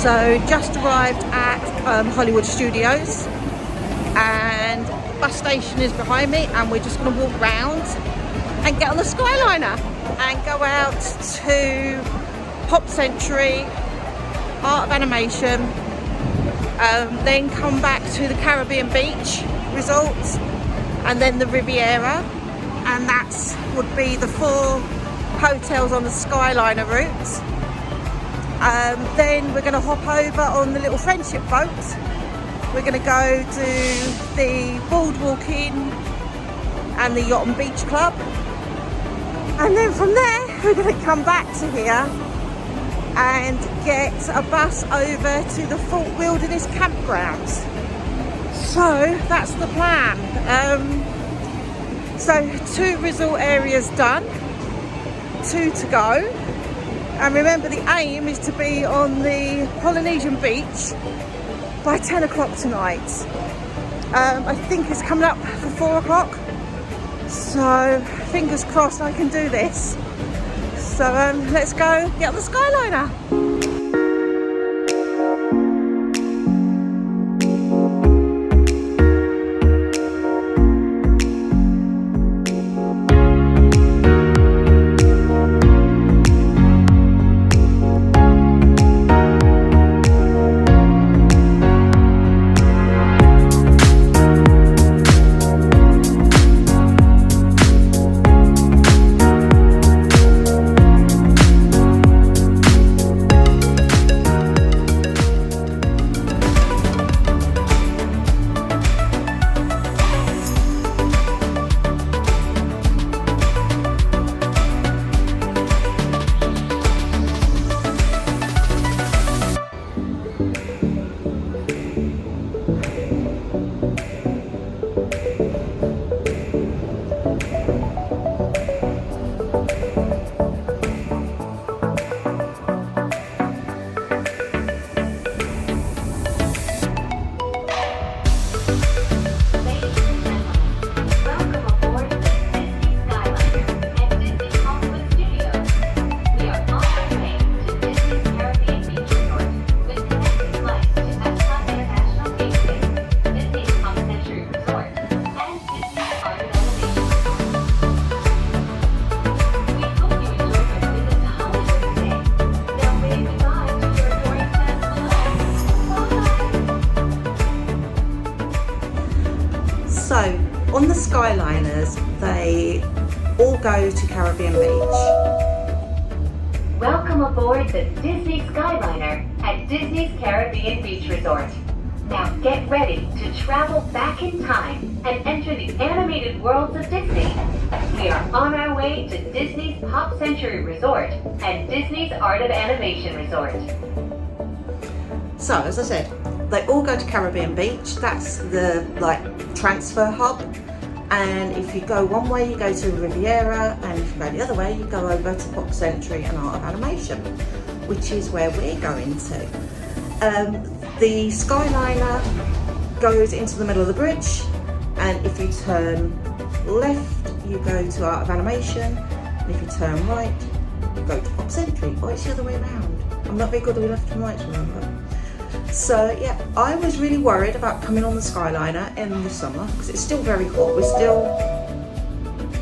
So just arrived at Hollywood Studios, and the bus station is behind me, and we're just going to walk round and get on the Skyliner and go out to Pop Century, Art of Animation, then come back to the Caribbean Beach Resort, and then the Riviera, and that would be the 4 hotels on the Skyliner route. Then we're going to hop over on the little friendship boat. We're going to go to the Boardwalk Inn and the Yatch and Beach Club, and then from there we're going to come back to here and get a bus over to the Fort Wilderness campgrounds. So that's the plan. So 2 resort areas done, 2 to go. And remember, the aim is to be on the Polynesian beach by 10 o'clock tonight. I think it's coming up for 4 o'clock. So fingers crossed I can do this. So let's go get on the Skyliner. So on the Skyliners, they all go to Caribbean Beach. Welcome aboard the Disney Skyliner at Disney's Caribbean Beach Resort. Now get ready to travel back in time and enter the animated worlds of Disney. We are on our way to Disney's Pop Century Resort and Disney's Art of Animation Resort. So as I said, they all go to Caribbean Beach. That's the transfer hub. And if you go one way, you go to Riviera, and if you go the other way, you go over to Pop Century and Art of Animation, which is where we're going to. The Skyliner goes into the middle of the bridge, and if you turn left, you go to Art of Animation, and if you turn right, you go to Pop Century. Or it's the other way around. I'm not very good with left and right, remember. So yeah, I was really worried about coming on the Skyliner in the summer because it's still very hot. We're still...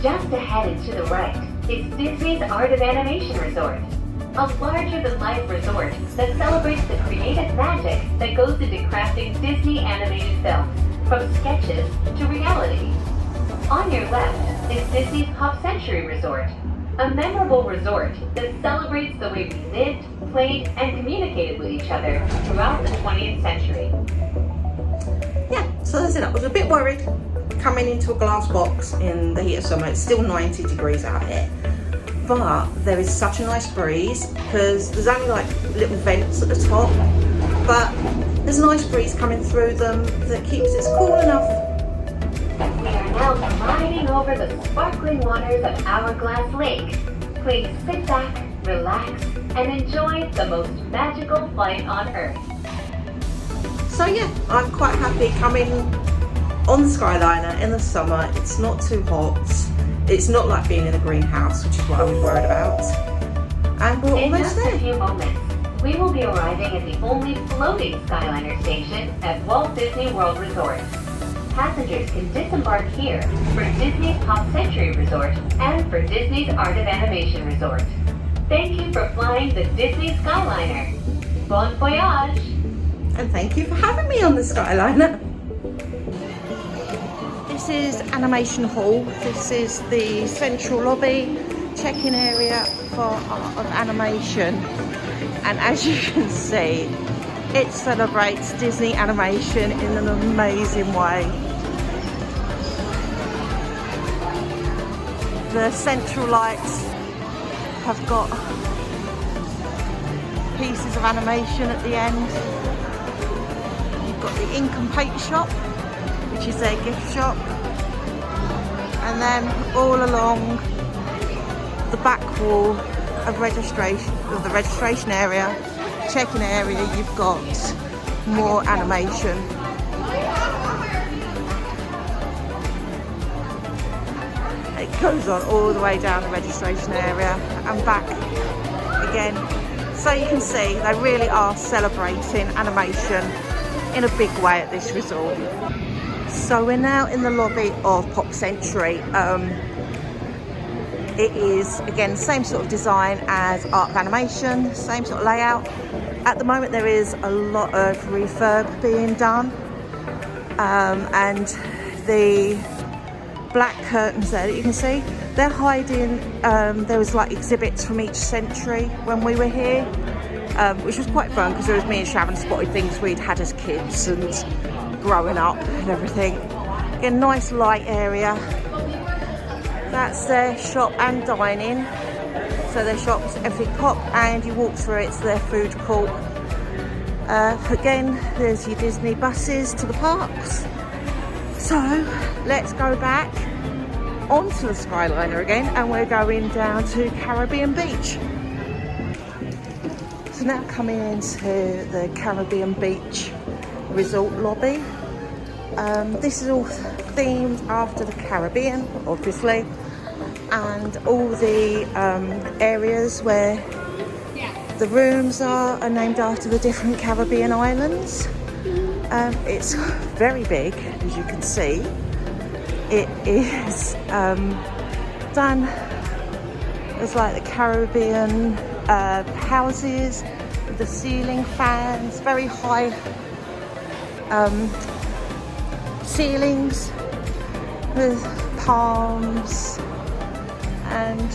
Just ahead and to the right is Disney's Art of Animation Resort, a larger-than-life resort that celebrates the creative magic that goes into crafting Disney animated films, from sketches to reality. On your left is Disney's Pop Century Resort, a memorable resort that celebrates the way we lived, played, and communicated with each other throughout the 20th century. Yeah, so as I said, I was a bit worried coming into a glass box in the heat of summer. It's still 90 degrees out here, but there is such a nice breeze because there's only little vents at the top, but there's a nice breeze coming through them that keeps it cool enough. We are now gliding over the sparkling waters of Hourglass Lake. Please sit back, relax, and enjoy the most magical flight on Earth. So yeah, I'm quite happy coming on the Skyliner in the summer. It's not too hot. It's not like being in a greenhouse, which is what I was worried about. And we're almost there. In just a few moments, We will be arriving at the only floating Skyliner station at Walt Disney World Resort. Passengers can disembark here for Disney's Pop Century Resort and for Disney's Art of Animation Resort. Thank you for flying the Disney Skyliner. Bon voyage! And thank you for having me on the Skyliner. This is Animation Hall. This is the central lobby, check-in area for Art of Animation. And as you can see, it celebrates Disney animation in an amazing way. The central lights have got pieces of animation at the end. You've got the ink and paint shop, which is their gift shop. And then all along the back wall of the registration area, check-in area, you've got more animation. It goes on all the way down the registration area and back again. So you can see they really are celebrating animation in a big way at this resort. So we're now in the lobby of Pop Century. It is, again, same sort of design as Art of Animation, same sort of layout. At the moment there is a lot of refurb being done, and the black curtains there that you can see, they're hiding, there was like exhibits from each century when we were here, which was quite fun because there was me and Sharon spotted things we'd had as kids and growing up and everything. Again, nice light area. That's their shop and dining. So their shop's everything pop, and you walk through, it's their food court. Again, there's your Disney buses to the parks. So let's go back onto the Skyliner again, and we're going down to Caribbean Beach. So now coming into the Caribbean Beach resort lobby. This is all themed after the Caribbean, obviously, and all the areas where the rooms are named after the different Caribbean islands. It's very big, as you can see. It is done as like the Caribbean houses, with the ceiling fans, very high ceilings with palms, and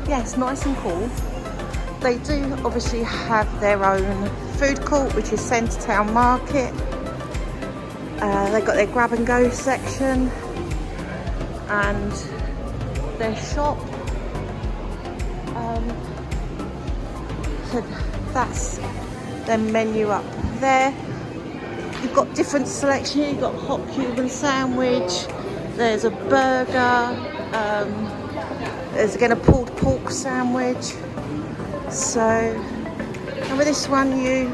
yeah, it's nice and cool. They do obviously have their own food court, which is Centaury Market. They've got their grab and go section and their shop. So that's their menu up there. You've got different selection. You've got hot Cuban sandwich. There's a burger. There's again a pulled pork sandwich. So, and with this one you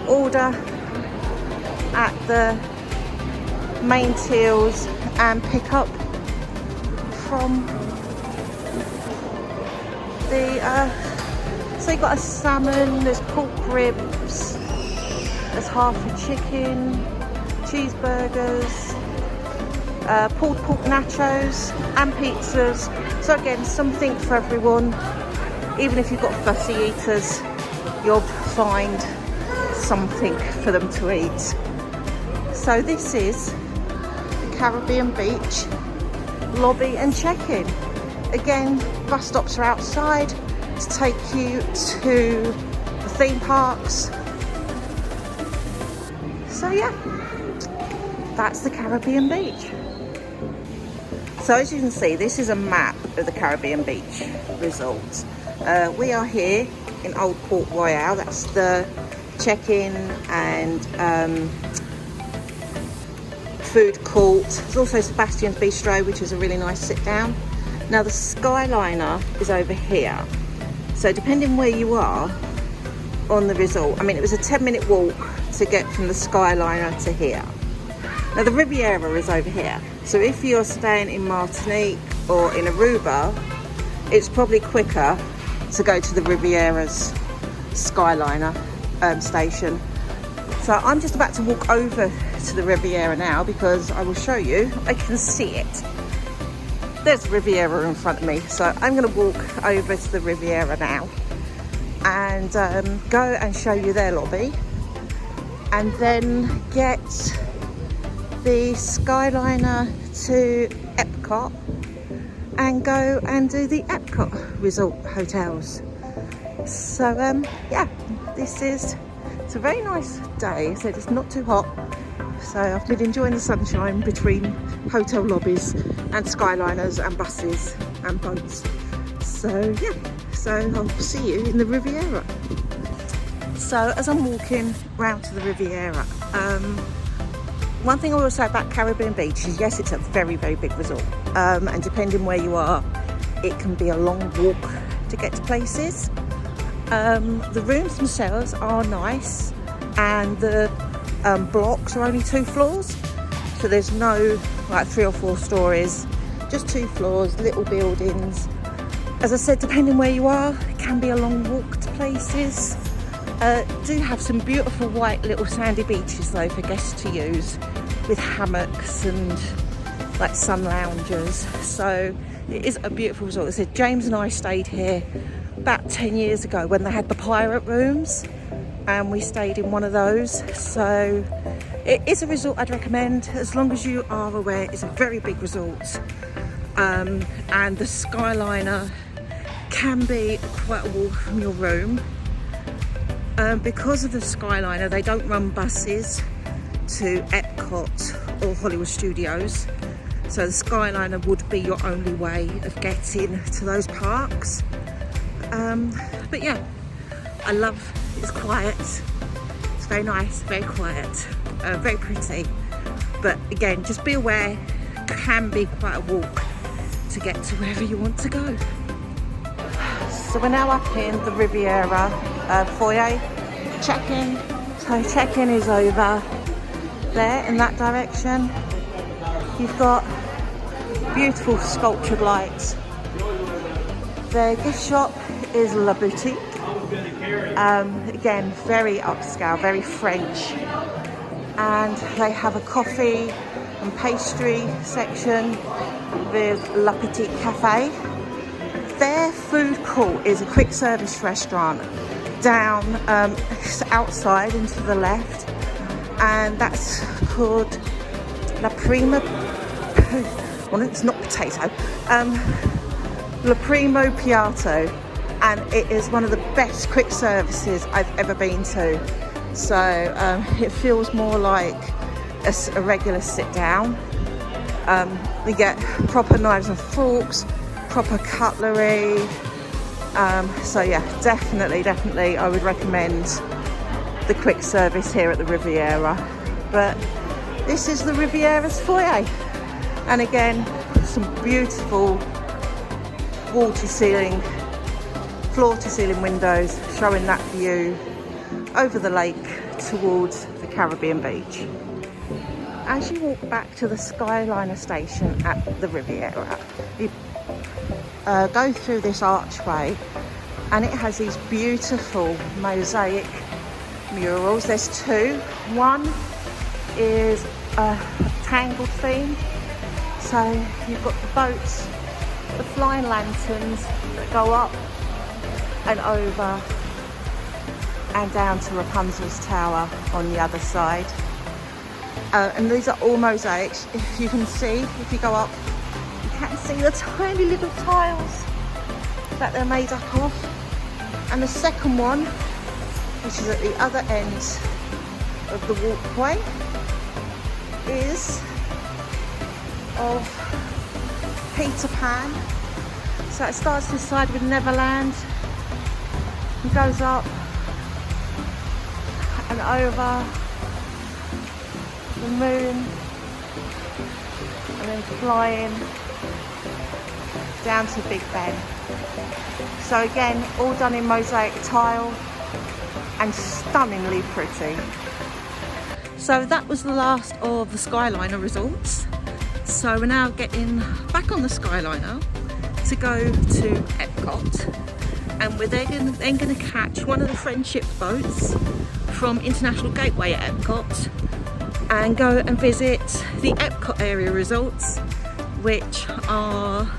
order at the main tills and pick up from the so you've got a salmon, there's pork ribs, there's half a chicken, cheeseburgers, pulled pork nachos and pizzas. So again, something for everyone. Even if you've got fussy eaters, you'll find something for them to eat. So this is the Caribbean Beach lobby and check-in. Again, bus stops are outside to take you to the theme parks. So yeah, that's the Caribbean Beach. So as you can see, this is a map of the Caribbean Beach Resort. We are here in Old Port Royal. That's the check-in and food court. There's also Sebastian's Bistro, which is a really nice sit down. Now the Skyliner is over here. So depending where you are on the resort, I mean, it was a 10-minute walk to get from the Skyliner to here. Now the Riviera is over here. So if you're staying in Martinique or in Aruba, it's probably quicker to go to the Riviera's Skyliner station. So I'm just about to walk over to the Riviera now because I will show you. I can see it. There's Riviera in front of me. So I'm going to walk over to the Riviera now and go and show you their lobby, and then get the Skyliner to Epcot and go and do the Epcot Resort hotels. So yeah, it's a very nice day. So it's not too hot. So I've been enjoying the sunshine between hotel lobbies and Skyliners and buses and boats. So yeah, so I'll see you in the Riviera. So as I'm walking round to the Riviera, one thing I will say about Caribbean Beach is yes, it's a very, very big resort. And depending where you are, it can be a long walk to get to places. The rooms themselves are nice, and the blocks are only 2 floors. So there's no like 3 or 4 stories, just 2 floors, little buildings. As I said, depending where you are, it can be a long walk to places. Do have some beautiful white little sandy beaches though for guests to use, with hammocks and like sun loungers. So it is a beautiful resort. As I said, James and I stayed here about 10 years ago when they had the pirate rooms, and we stayed in one of those. So it is a resort I'd recommend, as long as you are aware it's a very big resort. And the Skyliner can be quite a walk from your room. Because of the Skyliner, they don't run buses to Epcot or Hollywood Studios. So the Skyliner would be your only way of getting to those parks. But yeah, I love, it's quiet. It's very nice, very quiet, very pretty. But again, just be aware, it can be quite a walk to get to wherever you want to go. So we're now up in the Riviera foyer, check-in. So check-in is over there in that direction. You've got beautiful sculptured lights. The gift shop is La Boutique. Again, very upscale, very French. And they have a coffee and pastry section with La Petite Cafe. Their food court is a quick service restaurant down outside and to the left, and that's called La Prima. Well, it's not potato. La Primo Piatto, and it is one of the best quick services I've ever been to. So it feels more like a regular sit down. We get proper knives and forks, proper cutlery. So yeah, definitely I would recommend the quick service here at the Riviera. But this is the Riviera's foyer, and again, some beautiful floor to ceiling windows showing that view over the lake towards the Caribbean Beach. As you walk back to the Skyliner station at the Riviera, you go through this archway, and it has these beautiful mosaic murals. There's 2. One is a tangled theme, so you've got the boats, the flying lanterns that go up and over and down to Rapunzel's tower on the other side. And these are all mosaics. If you can see, if you go up, you can see the tiny little tiles that they're made up of. And the second one, which is at the other end of the walkway, is of Peter Pan. So it starts this side with Neverland and goes up and over the moon, and then flying down to Big Ben. So again, all done in mosaic tile and stunningly pretty. So that was the last of the Skyliner resorts. So we're now getting back on the Skyliner to go to Epcot and we're then going to catch one of the friendship boats from International Gateway at Epcot and go and visit the Epcot area resorts, which are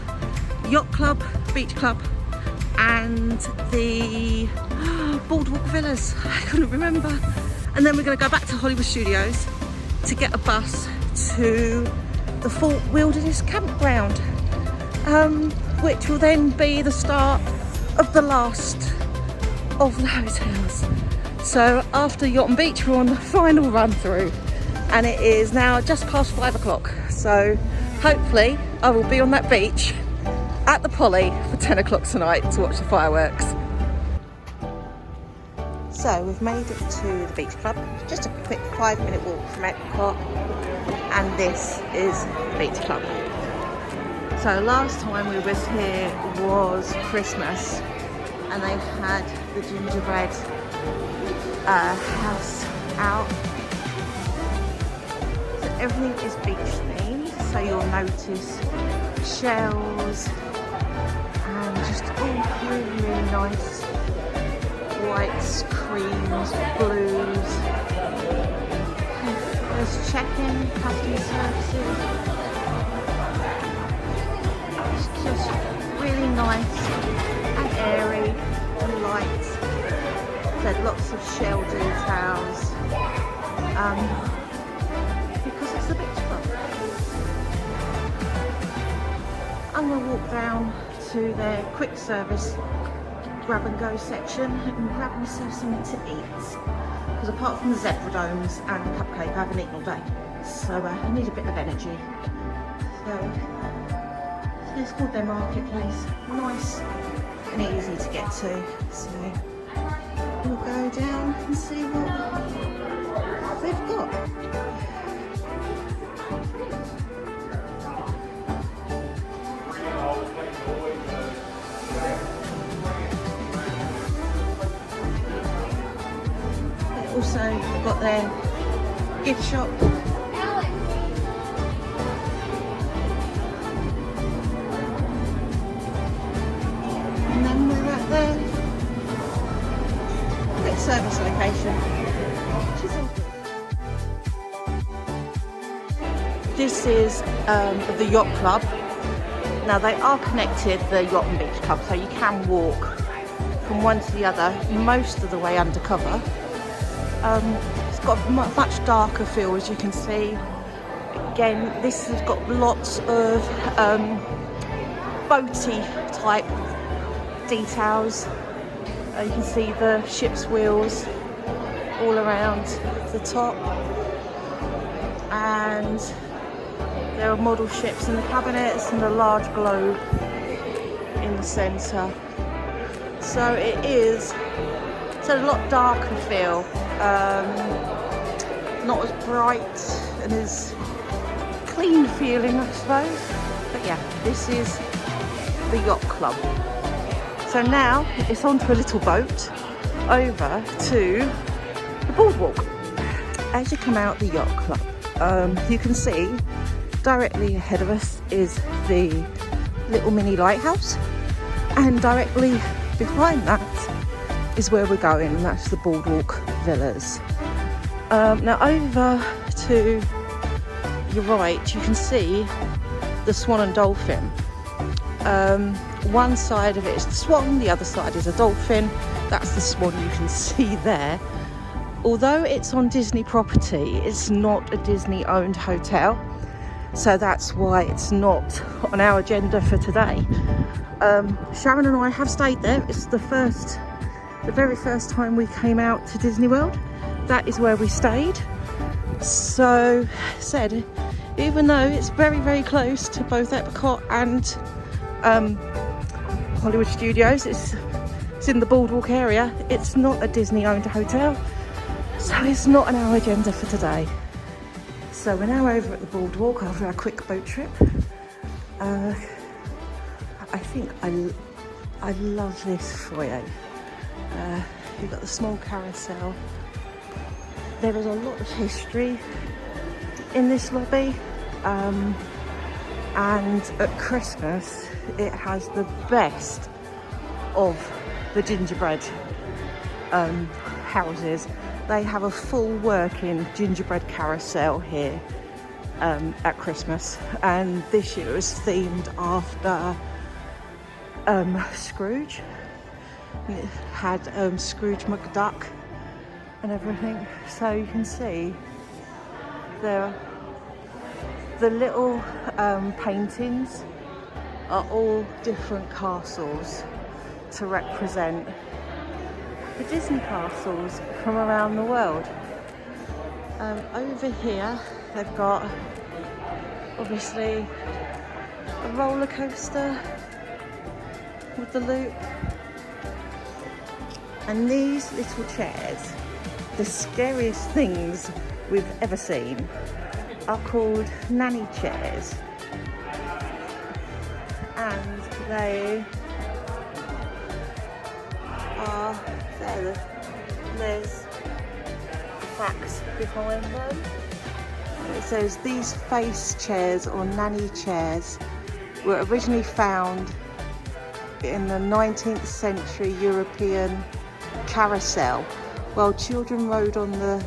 Yacht Club, Beach Club and the Boardwalk Villas. I couldn't remember. And then we're going to go back to Hollywood Studios to get a bus to the Fort Wilderness Campground, which will then be the start of the last of the hotels. So after Yacht and Beach, we're on the final run through, and it is now just past 5 o'clock. So hopefully I will be on that beach at the Poly for 10 o'clock tonight to watch the fireworks. So we've made it to the Beach Club, just a quick 5-minute walk from Epcot, and this is the Beach Club. So last time we was here was Christmas, and they've had the gingerbread house out. So everything is beach themed, so you'll notice shells and just all really nice whites, creams, blues. There's check-in, customer services. It's just really nice and airy and light. There's lots of shell details because it's the Beach Club. I'm going to walk down to their quick service grab and go section and grab myself something to eat, because apart from the zebra domes and the cupcake I haven't eaten all day, so I need a bit of energy. So it's called their marketplace, nice and easy to get to, so we'll go down and see what they've got. Also got their gift shop. And then we're at their quick service location, which is all good. This is the Yacht Club. Now they are connected, the Yacht and Beach Club, so you can walk from one to the other most of the way undercover. It's got a much darker feel, as you can see. Again, this has got lots of boaty type details. You can see the ship's wheels all around the top, and there are model ships in the cabinets and a large globe in the centre. So it's a lot darker feel. Not as bright and as clean feeling, I suppose. But yeah, this is the Yacht Club. So now it's onto a little boat over to the Boardwalk. As you come out the Yacht Club, you can see directly ahead of us is the little mini lighthouse, and directly behind that is where we're going, and that's the Boardwalk Villas. Now over to your right you can see the Swan and Dolphin. One side of it is the Swan, the other side is a Dolphin. That's the Swan you can see there. Although it's on Disney property, it's not a Disney owned hotel, so that's why it's not on our agenda for today. Sharon and I have stayed there. It's the very first time we came out to Disney World, that is where we stayed. So said, even though it's very, very close to both Epcot and Hollywood Studios, it's in the Boardwalk area, it's not a Disney owned hotel, so it's not on our agenda for today. So we're now over at the Boardwalk after our quick boat trip. I think I love this foyer. You've got the small carousel. There is a lot of history in this lobby, and at Christmas it has the best of the gingerbread houses. They have a full working gingerbread carousel here at Christmas, and this year was themed after Scrooge. And it had Scrooge McDuck and everything, so you can see there the little paintings are all different castles to represent the Disney castles from around the world. Over here they've got obviously a roller coaster with the loop, and these little chairs, the scariest things we've ever seen, are called nanny chairs, and they are there's the facts behind them. It says these face chairs or nanny chairs were originally found in the 19th century European carousel. While children rode on the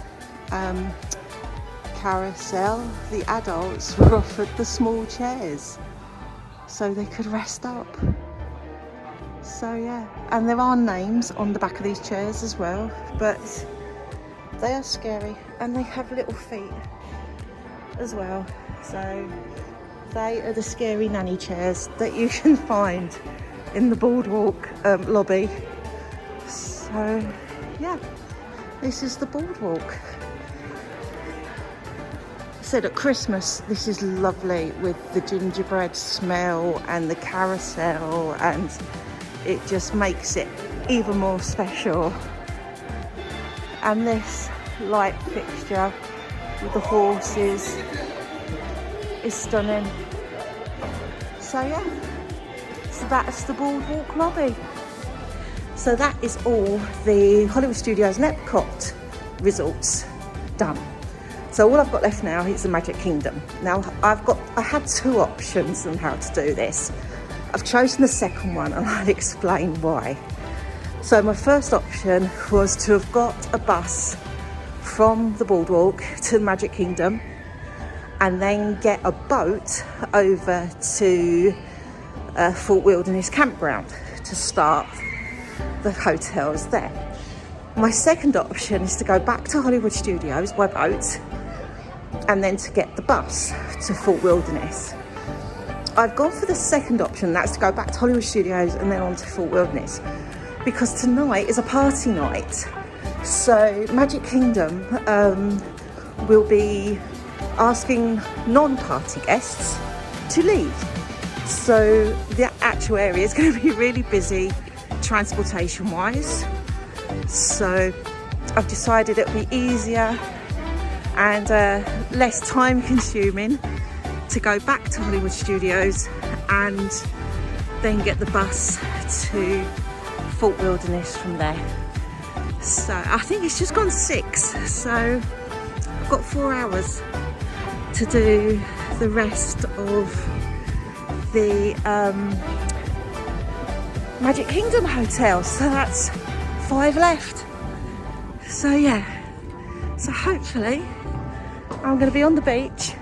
carousel, the adults were offered the small chairs so they could rest up. So yeah, and there are names on the back of these chairs as well, but they are scary and they have little feet as well. So they are the scary nanny chairs that you can find in the Boardwalk lobby. So yeah, this is the Boardwalk. I said at Christmas this is lovely with the gingerbread smell and the carousel, and it just makes it even more special. And this light fixture with the horses is stunning. So yeah, so that's the Boardwalk lobby. So that is all the Hollywood Studios and Epcot resorts done. So all I've got left now is the Magic Kingdom. Now I had two options on how to do this. I've chosen the second one and I'll explain why. So my first option was to have got a bus from the Boardwalk to the Magic Kingdom and then get a boat over to Fort Wilderness Campground to start the hotels there. My second option is to go back to Hollywood Studios by boat and then to get the bus to Fort Wilderness. I've gone for the second option, that's to go back to Hollywood Studios and then on to Fort Wilderness, because tonight is a party night. So Magic Kingdom will be asking non-party guests to leave. So the actual area is going to be really busy transportation wise. So I've decided it'll be easier and less time consuming to go back to Hollywood Studios and then get the bus to Fort Wilderness from there. So I think it's just gone 6, so I've got 4 hours to do the rest of the Magic Kingdom hotel, so that's 5 left. So yeah, so hopefully I'm going to be on the beach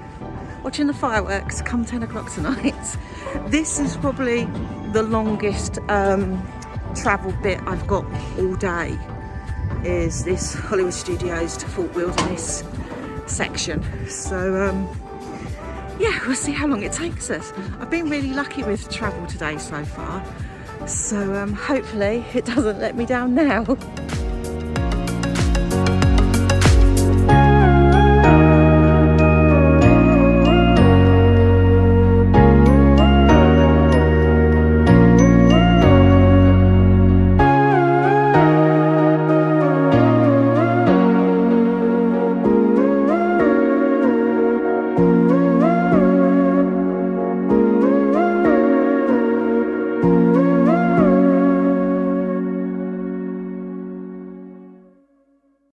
watching the fireworks come 10 o'clock tonight. This is probably the longest travel bit I've got all day, is this Hollywood Studios to Fort Wilderness section. So yeah, we'll see how long it takes us. I've been really lucky with travel today so far, so hopefully it doesn't let me down now.